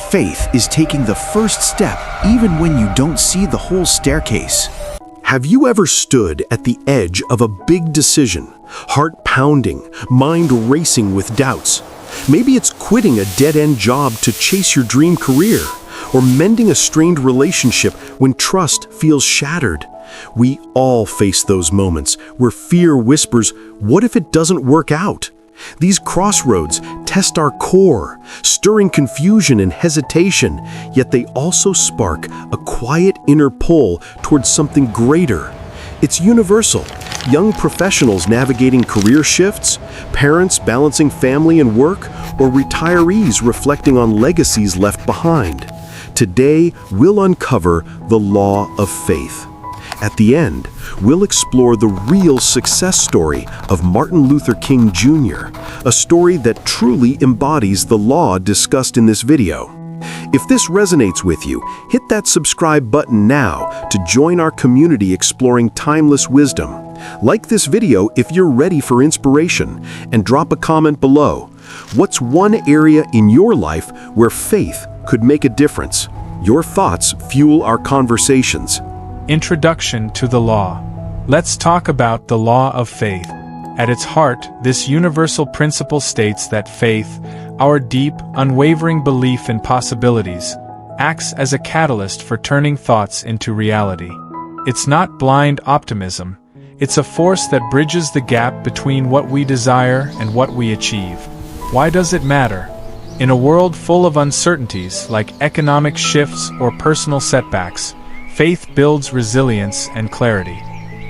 faith is taking the first step even when you don't see the whole staircase. Have you ever stood at the edge of a big decision, heart pounding, mind racing with doubts? Maybe it's quitting a dead-end job to chase your dream career, or mending a strained relationship when trust feels shattered. We all face those moments where fear whispers, "What if it doesn't work out?" These crossroads test our core, stirring confusion and hesitation, yet they also spark a quiet inner pull towards something greater. It's universal. Young professionals navigating career shifts, parents balancing family and work, or retirees reflecting on legacies left behind. Today, we'll uncover the law of faith. At the end, we'll explore the real success story of Martin Luther King Jr., a story that truly embodies the law discussed in this video. If this resonates with you, hit that subscribe button now to join our community exploring timeless wisdom. Like this video if you're ready for inspiration, and drop a comment below. What's one area in your life where faith could make a difference? Your thoughts fuel our conversations. Introduction to the law. Let's talk about the law of faith. At its heart, this universal principle states that faith, our deep, unwavering belief in possibilities, acts as a catalyst for turning thoughts into reality. It's not blind optimism. It's a force that bridges the gap between what we desire and what we achieve. Why does it matter? In a world full of uncertainties like economic shifts or personal setbacks, faith builds resilience and clarity.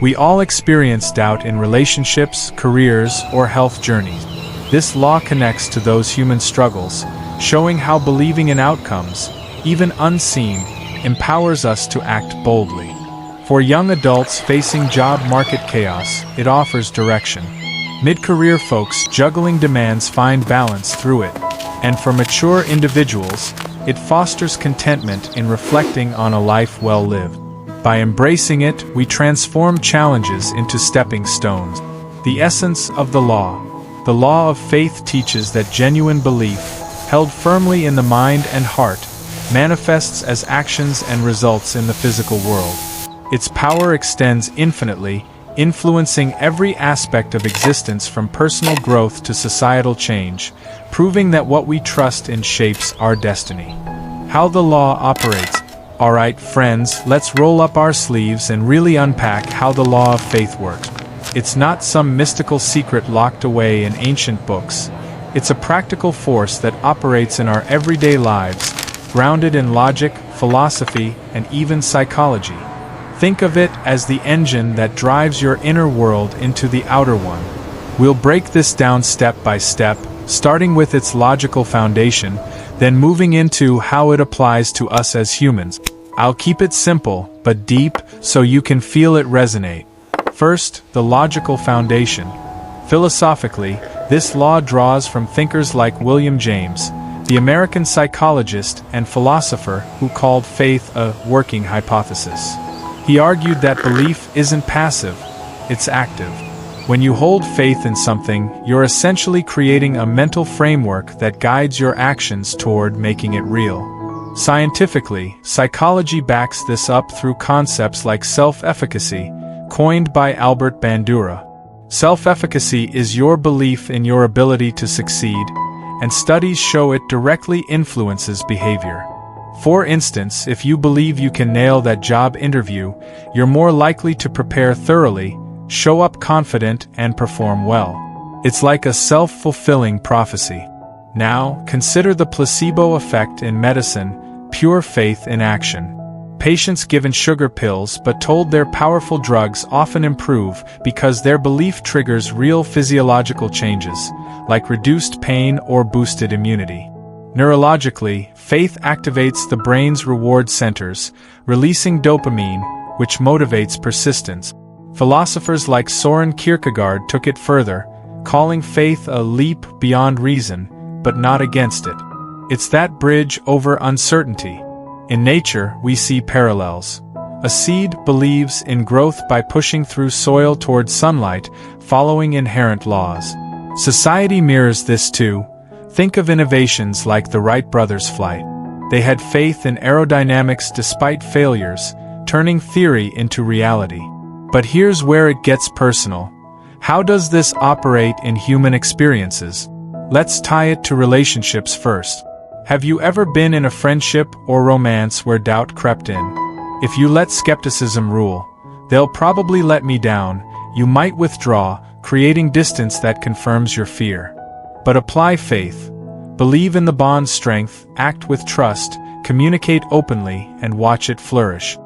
We all experience doubt in relationships, careers, or health journeys. This law connects to those human struggles, showing how believing in outcomes, even unseen, empowers us to act boldly. For young adults facing job market chaos, it offers direction. Mid-career folks juggling demands find balance through it. And for mature individuals, it fosters contentment in reflecting on a life well lived. By embracing it, we transform challenges into stepping stones. The essence of the law. The law of faith teaches that genuine belief, held firmly in the mind and heart, manifests as actions and results in the physical world. Its power extends infinitely, influencing every aspect of existence from personal growth to societal change, proving that what we trust in shapes our destiny. How the law operates. Alright friends, let's roll up our sleeves and really unpack how the law of faith works. It's not some mystical secret locked away in ancient books. It's a practical force that operates in our everyday lives, grounded in logic, philosophy, and even psychology. Think of it as the engine that drives your inner world into the outer one. We'll break this down step by step, starting with its logical foundation, then moving into how it applies to us as humans. I'll keep it simple, but deep, so you can feel it resonate. First, the logical foundation. Philosophically, this law draws from thinkers like William James, the American psychologist and philosopher who called faith a working hypothesis. He argued that belief isn't passive, it's active. When you hold faith in something, you're essentially creating a mental framework that guides your actions toward making it real. Scientifically, psychology backs this up through concepts like self-efficacy, coined by Albert Bandura. Self-efficacy is your belief in your ability to succeed, and studies show it directly influences behavior. For instance, if you believe you can nail that job interview, you're more likely to prepare thoroughly, show up confident, and perform well. It's like a self-fulfilling prophecy. Now, consider the placebo effect in medicine, pure faith in action. Patients given sugar pills but told their powerful drugs often improve because their belief triggers real physiological changes, like reduced pain or boosted immunity. Neurologically, faith activates the brain's reward centers, releasing dopamine, which motivates persistence. Philosophers like Soren Kierkegaard took it further, calling faith a leap beyond reason, but not against it. It's that bridge over uncertainty. In nature, we see parallels. A seed believes in growth by pushing through soil towards sunlight, following inherent laws. Society mirrors this too. Think of innovations like the Wright brothers' flight. They had faith in aerodynamics despite failures, turning theory into reality. But here's where it gets personal. How does this operate in human experiences? Let's tie it to relationships first. Have you ever been in a friendship or romance where doubt crept in? If you let skepticism rule, they'll probably let me down, you might withdraw, creating distance that confirms your fear. But apply faith. Believe in the bond's strength, act with trust, communicate openly, and watch it flourish.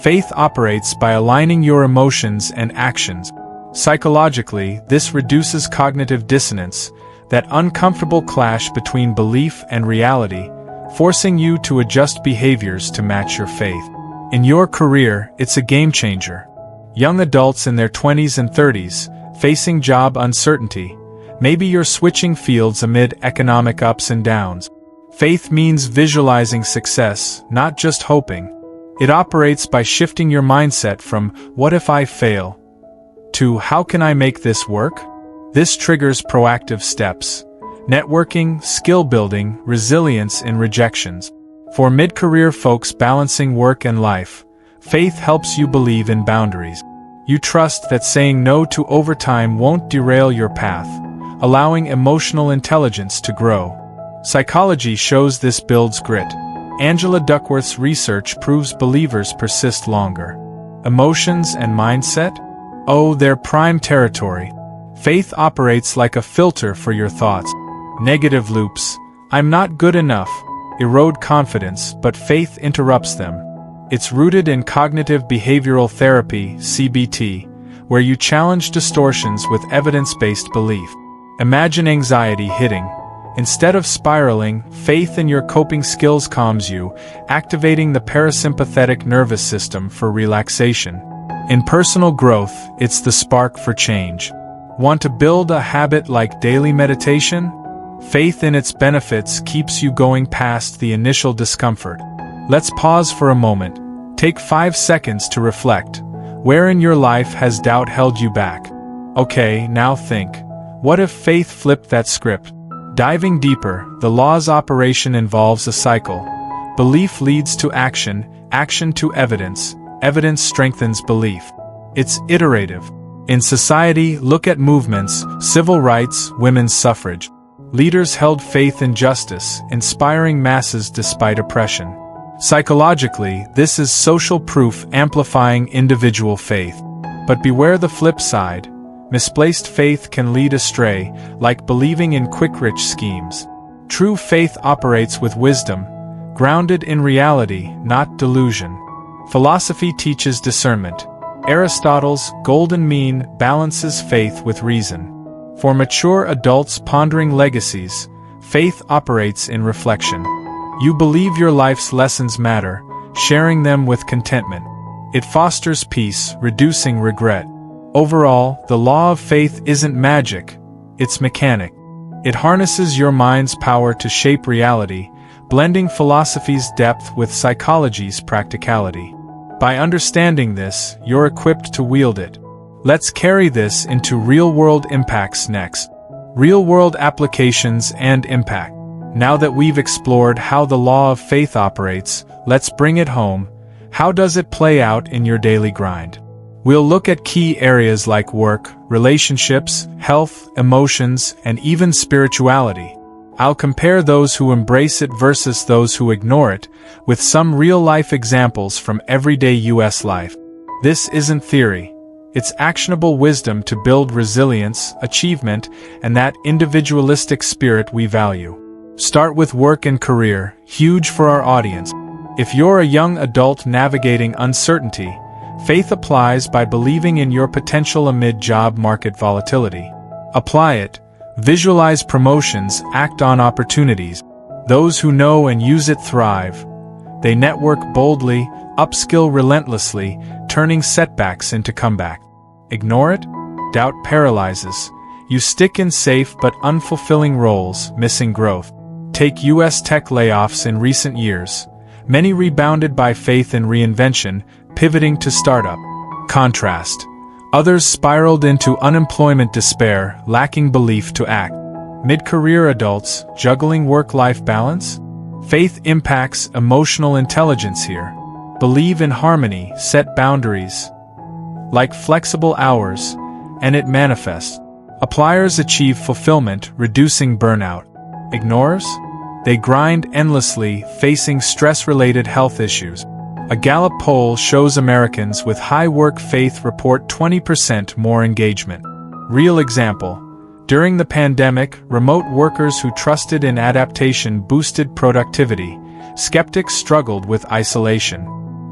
Faith operates by aligning your emotions and actions. Psychologically, this reduces cognitive dissonance, that uncomfortable clash between belief and reality, forcing you to adjust behaviors to match your faith. In your career, it's a game changer. Young adults in their 20s and 30s, facing job uncertainty, maybe you're switching fields amid economic ups and downs. Faith means visualizing success, not just hoping. It operates by shifting your mindset from, "What if I fail?" to, "How can I make this work?" This triggers proactive steps: networking, skill building, resilience in rejections. For mid-career folks balancing work and life, faith helps you believe in boundaries. You trust that saying no to overtime won't derail your path, allowing emotional intelligence to grow. Psychology shows this builds grit. Angela Duckworth's research proves believers persist longer. Emotions and mindset? Oh, they're prime territory. Faith operates like a filter for your thoughts. Negative loops, "I'm not good enough," erode confidence, but faith interrupts them. It's rooted in cognitive behavioral therapy, CBT, where you challenge distortions with evidence-based belief. Imagine anxiety hitting. Instead of spiraling, faith in your coping skills calms you, activating the parasympathetic nervous system for relaxation. In personal growth, it's the spark for change. Want to build a habit like daily meditation? Faith in its benefits keeps you going past the initial discomfort. Let's pause for a moment. Take 5 seconds to reflect. Where in your life has doubt held you back? Okay, now think. What if faith flipped that script? Diving deeper, the law's operation involves a cycle. Belief leads to action, action to evidence, evidence strengthens belief. It's iterative. In society, look at movements, civil rights, women's suffrage. Leaders held faith in justice, inspiring masses despite oppression. Psychologically, this is social proof amplifying individual faith. But beware the flip side. Misplaced faith can lead astray, like believing in quick-rich schemes. True faith operates with wisdom, grounded in reality, not delusion. Philosophy teaches discernment. Aristotle's golden mean balances faith with reason. For mature adults pondering legacies, faith operates in reflection. You believe your life's lessons matter, sharing them with contentment. It fosters peace, reducing regret. Overall, the law of faith isn't magic, it's mechanic. It harnesses your mind's power to shape reality, blending philosophy's depth with psychology's practicality. By understanding this, you're equipped to wield it. Let's carry this into real-world impacts next. Real-world applications and impact. Now that we've explored how the law of faith operates, let's bring it home. How does it play out in your daily grind? We'll look at key areas like work, relationships, health, emotions, and even spirituality. I'll compare those who embrace it versus those who ignore it, with some real-life examples from everyday U.S. life. This isn't theory. It's actionable wisdom to build resilience, achievement, and that individualistic spirit we value. Start with work and career, huge for our audience. If you're a young adult navigating uncertainty, faith applies by believing in your potential amid job market volatility. Apply it. Visualize promotions, act on opportunities. Those who know and use it thrive. They network boldly, upskill relentlessly, turning setbacks into comeback. Ignore it? Doubt paralyzes. You stick in safe but unfulfilling roles, missing growth. Take U.S. tech layoffs in recent years. Many rebounded by faith in reinvention, pivoting to startup. Contrast. Others spiraled into unemployment despair, lacking belief to act. Mid-career adults, juggling work-life balance? Faith impacts emotional intelligence here. Believe in harmony, set boundaries, like flexible hours, and it manifests. Appliers achieve fulfillment, reducing burnout. Ignorers? They grind endlessly, facing stress-related health issues. A Gallup poll shows Americans with high work faith report 20% more engagement. Real example. During the pandemic, remote workers who trusted in adaptation boosted productivity. Skeptics struggled with isolation.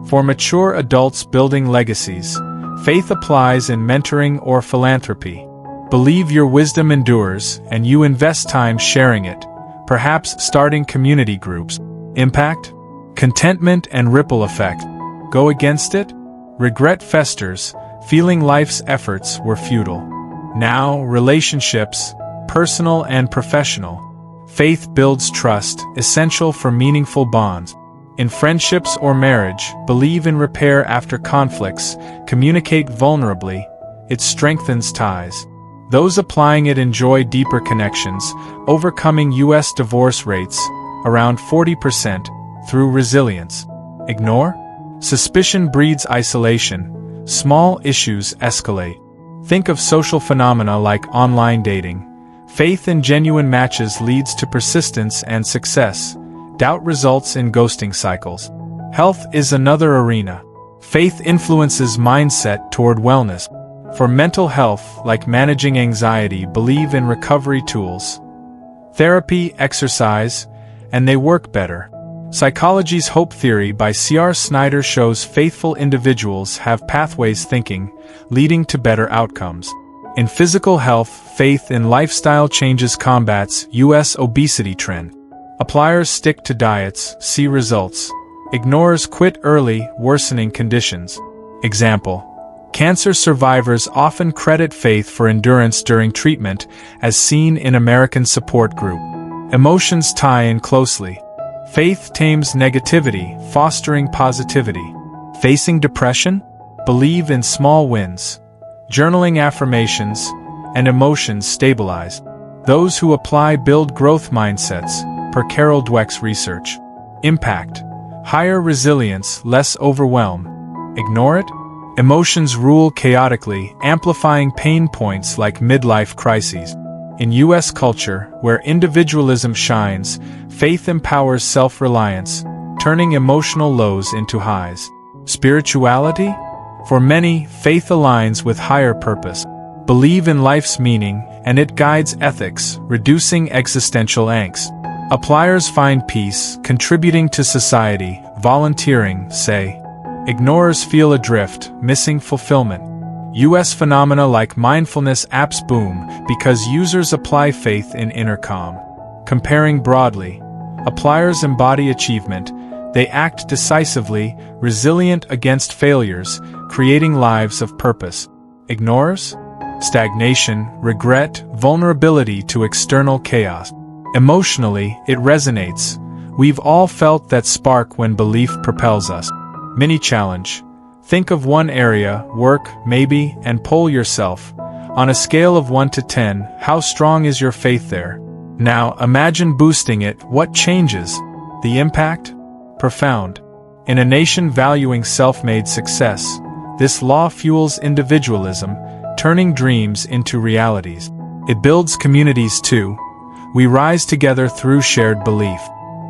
For mature adults building legacies, faith applies in mentoring or philanthropy. Believe your wisdom endures, and you invest time sharing it, perhaps starting community groups. Impact? Contentment and ripple effect. Go against it? Regret festers, feeling life's efforts were futile. Now, relationships, personal and professional. Faith builds trust, essential for meaningful bonds. In friendships or marriage, believe in repair after conflicts, communicate vulnerably, it strengthens ties. Those applying it enjoy deeper connections, overcoming U.S. divorce rates, around 40%, through resilience. Ignore? Suspicion breeds isolation, small issues escalate. Think of social phenomena like online dating. Faith in genuine matches leads to persistence and success. Doubt results in ghosting cycles. Health is another arena. Faith influences mindset toward wellness. For mental health, like managing anxiety, believe in recovery tools. Therapy, exercise, and they work better. Psychology's Hope Theory by C.R. Snyder shows faithful individuals have pathways thinking, leading to better outcomes. In physical health, faith in lifestyle changes combats U.S. obesity trend. Appliers stick to diets, see results. Ignorers quit early, worsening conditions. Example. Cancer survivors often credit faith for endurance during treatment, as seen in American Support Group. Emotions tie in closely. Faith tames negativity, fostering positivity. Facing depression? Believe in small wins. Journaling affirmations, and emotions stabilize. Those who apply build growth mindsets, per Carol Dweck's research. Impact. Higher resilience, less overwhelm. Ignore it? Emotions rule chaotically, amplifying pain points like midlife crises. In U.S. culture, where individualism shines, faith empowers self-reliance, turning emotional lows into highs. Spirituality? For many, faith aligns with higher purpose. Believe in life's meaning, and it guides ethics, reducing existential angst. Appliers find peace, contributing to society, volunteering, say. Ignorers feel adrift, missing fulfillment. U.S. phenomena like mindfulness apps boom because users apply faith in inner calm. Comparing broadly, appliers embody achievement, they act decisively, resilient against failures, creating lives of purpose. Ignorers? Stagnation, regret, vulnerability to external chaos. Emotionally, it resonates. We've all felt that spark when belief propels us. Mini challenge. Think of one area, work, maybe, and poll yourself. On a scale of 1 to 10, how strong is your faith there? Now, imagine boosting it. What changes? The impact? Profound. In a nation valuing self-made success, this law fuels individualism, turning dreams into realities. It builds communities too. We rise together through shared belief.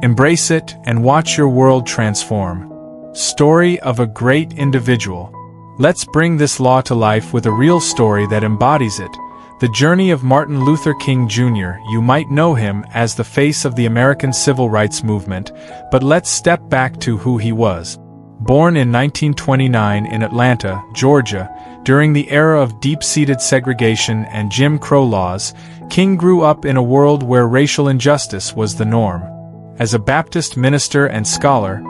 Embrace it and watch your world transform. Story of a great individual. Let's bring this law to life with a real story that embodies it. The journey of Martin Luther King Jr. You might know him as the face of the American civil rights movement, but let's step back to who he was. Born in 1929 in Atlanta, Georgia, during the era of deep-seated segregation and Jim Crow laws, King grew up in a world where racial injustice was the norm. As a Baptist minister and scholar,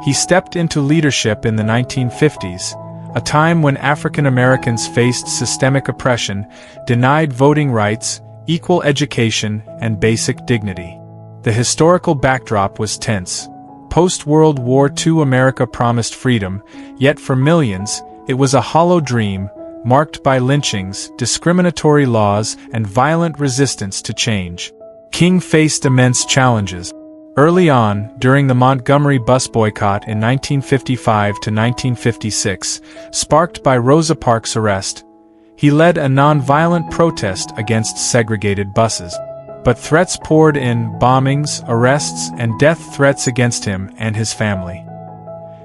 he stepped into leadership in the 1950s, a time when African Americans faced systemic oppression, denied voting rights, equal education, and basic dignity. The historical backdrop was tense. Post-World War II America promised freedom, yet for millions, it was a hollow dream, marked by lynchings, discriminatory laws, and violent resistance to change. King faced immense challenges. Early on, during the Montgomery bus boycott in 1955 to 1956, sparked by Rosa Parks' arrest, he led a nonviolent protest against segregated buses. But threats poured in: bombings, arrests, and death threats against him and his family.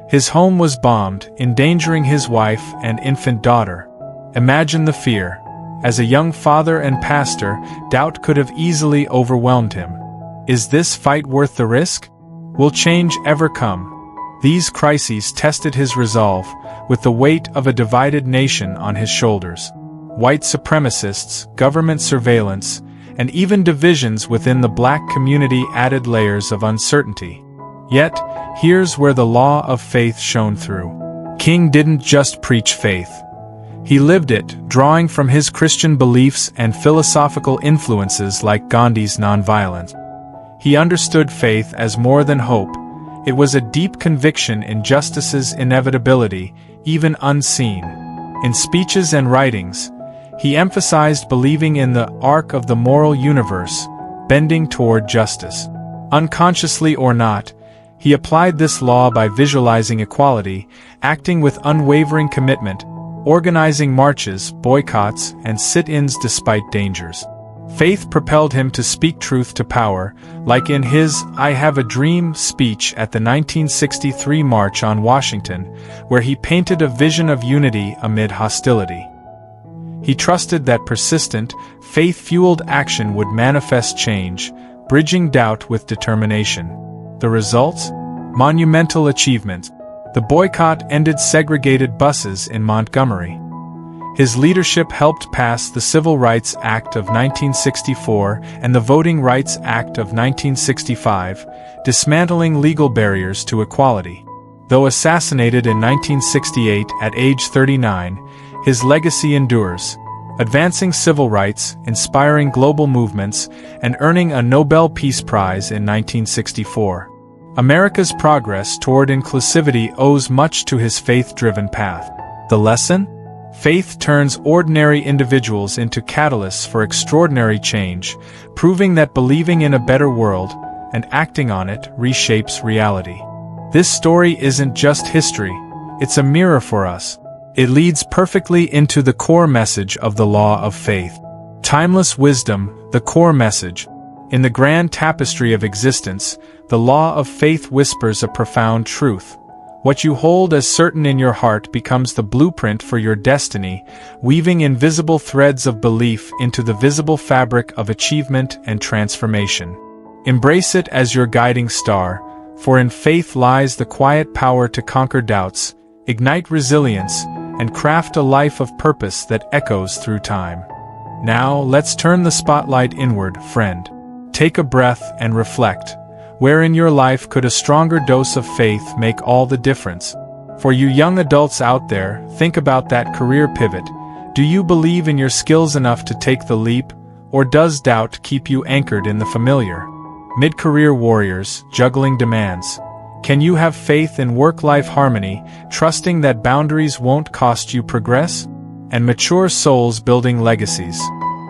His home was bombed, endangering his wife and infant daughter. Imagine the fear. As a young father and pastor, doubt could have easily overwhelmed him. Is this fight worth the risk? Will change ever come? These crises tested his resolve, with the weight of a divided nation on his shoulders. White supremacists, government surveillance, and even divisions within the black community added layers of uncertainty. Yet, here's where the law of faith shone through. King didn't just preach faith. He lived it, drawing from his Christian beliefs and philosophical influences like Gandhi's nonviolence. He understood faith as more than hope. It was a deep conviction in justice's inevitability, even unseen. In speeches and writings, he emphasized believing in the arc of the moral universe, bending toward justice. Unconsciously or not, he applied this law by visualizing equality, acting with unwavering commitment, organizing marches, boycotts, and sit-ins despite dangers. Faith propelled him to speak truth to power, like in his "I Have a Dream" speech at the 1963 March on Washington, where he painted a vision of unity amid hostility. He trusted that persistent, faith-fueled action would manifest change, bridging doubt with determination. The results? Monumental achievements. The boycott ended segregated buses in Montgomery. His leadership helped pass the Civil Rights Act of 1964 and the Voting Rights Act of 1965, dismantling legal barriers to equality. Though assassinated in 1968 at age 39, his legacy endures, advancing civil rights, inspiring global movements, and earning a Nobel Peace Prize in 1964. America's progress toward inclusivity owes much to his faith-driven path. The lesson? Faith turns ordinary individuals into catalysts for extraordinary change, proving that believing in a better world and acting on it reshapes reality. This story isn't just history, it's a mirror for us. It leads perfectly into the core message of the law of faith. Timeless wisdom, the core message. In the grand tapestry of existence, the law of faith whispers a profound truth. What you hold as certain in your heart becomes the blueprint for your destiny, weaving invisible threads of belief into the visible fabric of achievement and transformation. Embrace it as your guiding star, for in faith lies the quiet power to conquer doubts, ignite resilience, and craft a life of purpose that echoes through time. Now, let's turn the spotlight inward, friend. Take a breath and reflect. Where in your life could a stronger dose of faith make all the difference? For you young adults out there, think about that career pivot. Do you believe in your skills enough to take the leap, or does doubt keep you anchored in the familiar? Mid-career warriors, juggling demands. Can you have faith in work-life harmony, trusting that boundaries won't cost you progress? And mature souls building legacies.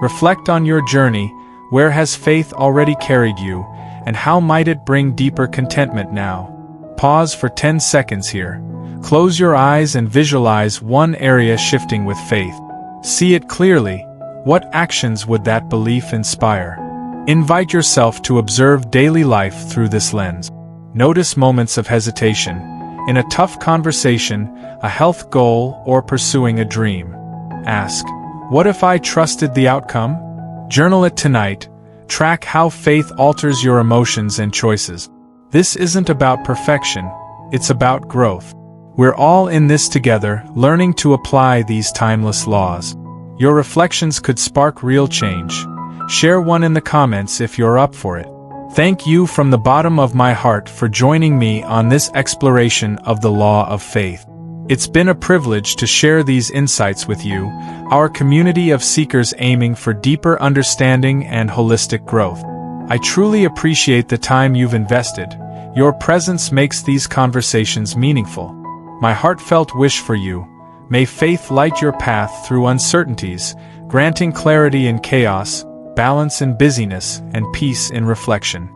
Reflect on your journey. Where has faith already carried you, and how might it bring deeper contentment now? Pause for 10 seconds here. Close your eyes and visualize one area shifting with faith. See it clearly. What actions would that belief inspire? Invite yourself to observe daily life through this lens. Notice moments of hesitation, in a tough conversation, a health goal, or pursuing a dream. Ask, what if I trusted the outcome? Journal it tonight. Track how faith alters your emotions and choices. This isn't about perfection, it's about growth. We're all in this together, learning to apply these timeless laws. Your reflections could spark real change. Share one in the comments if you're up for it. Thank you from the bottom of my heart for joining me on this exploration of the law of faith. It's been a privilege to share these insights with you, our community of seekers aiming for deeper understanding and holistic growth. I truly appreciate the time you've invested. Your presence makes these conversations meaningful. My heartfelt wish for you: may faith light your path through uncertainties, granting clarity in chaos, balance in busyness, and peace in reflection.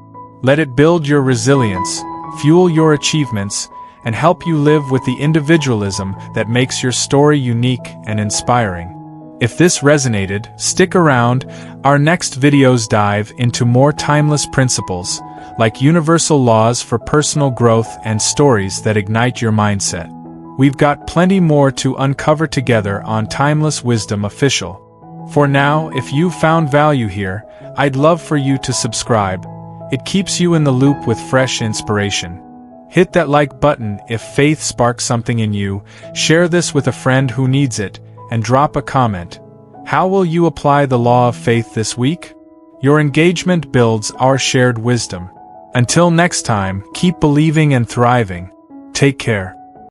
Let it build your resilience, fuel your achievements, and help you live with the individualism that makes your story unique and inspiring. If this resonated, stick around. Our next videos dive into more timeless principles, like universal laws for personal growth and stories that ignite your mindset. We've got plenty more to uncover together on Timeless Wisdom Official. For now, if you've found value here, I'd love for you to subscribe. It keeps you in the loop with fresh inspiration. Hit that like button if faith sparks something in you, share this with a friend who needs it, and drop a comment. How will you apply the law of faith this week? Your engagement builds our shared wisdom. Until next time, keep believing and thriving. Take care.